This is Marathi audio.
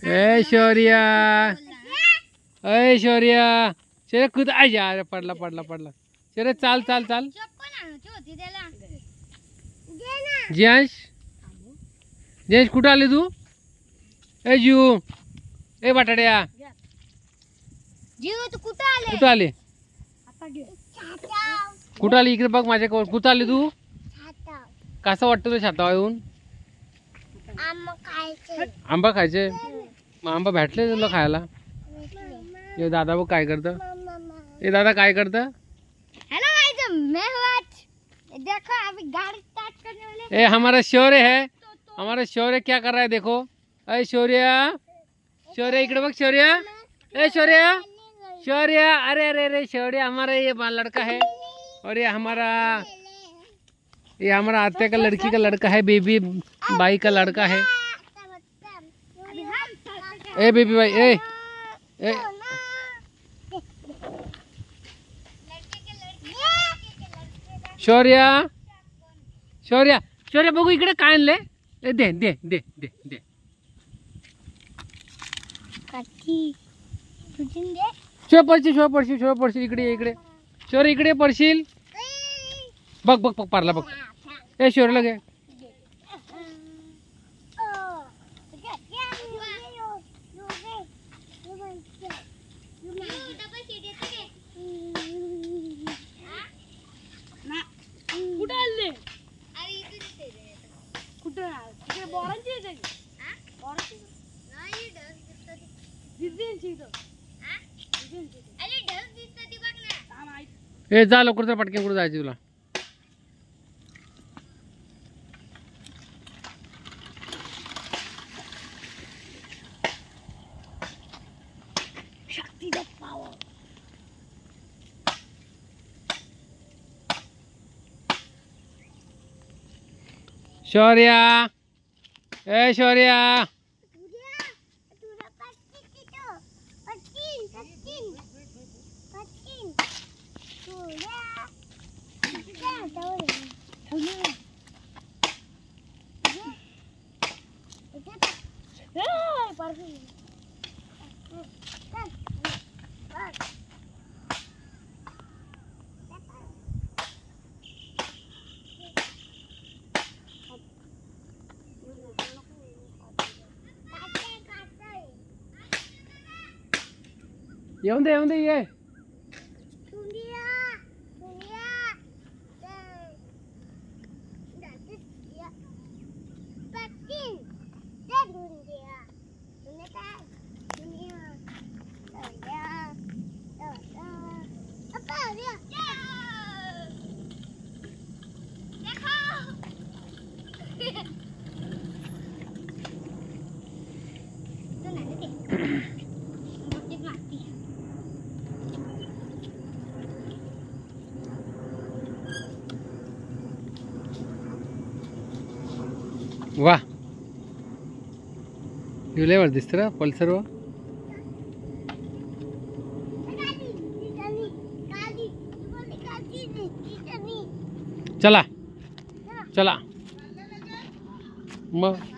ए शौर्या, अय शौर्या, शौर्य खुद आ जा. अरे पडला पडला पडला. शौर्य चाल चाल चाल. जियांश, जियांश कुठं आले तू? ए जीव, ए बटाट्या, जीव तू कुठं आले? कुठं आले? कुठं आली? इकडे बघ माझ्या. कुठं आले तू? कसं वाटतं तुला छातावर येऊन? आंबा खायचे. मग आंबा भेटले तुला खायला? ये दादा बघ काय करतं. ये दादा काय करतं? हेलो गाइस, मैं हूं आज. देखो अभी गाड़ी स्टार्ट करने वाले. ए हमारा शौर्य है. हमारा शौर्य क्या कर रहा है देखो. अरे शौर्य, शौर्य इकडे बघ. शौर्य, ए शौर्य, शौर्य, अरे अरे अरे शौर्य हमारा ये लड़का है. और ये हमारा आत्या का लड़की का लड़का है. बेबी बाई का लड़का है. ए बेबी भाई, ए शौर्य, शौर्य, शौर्य बघू इकडे काय आणले. दे दे दे दे दे. शिव पडशील, शिव पडशील, शिव पडशील. इकडे इकडे शौर्य, इकडे पडशील. बघ बघ बघ पारला बघ. ए शौर्यला घे. ए जा लवकर, तर पटकन कुठे जायचं तुला? शौर्या, ए शौर्या, येऊन दे येऊन दे. ये वाह, लय दिसतं ना पल्सर. वा चला चला मग.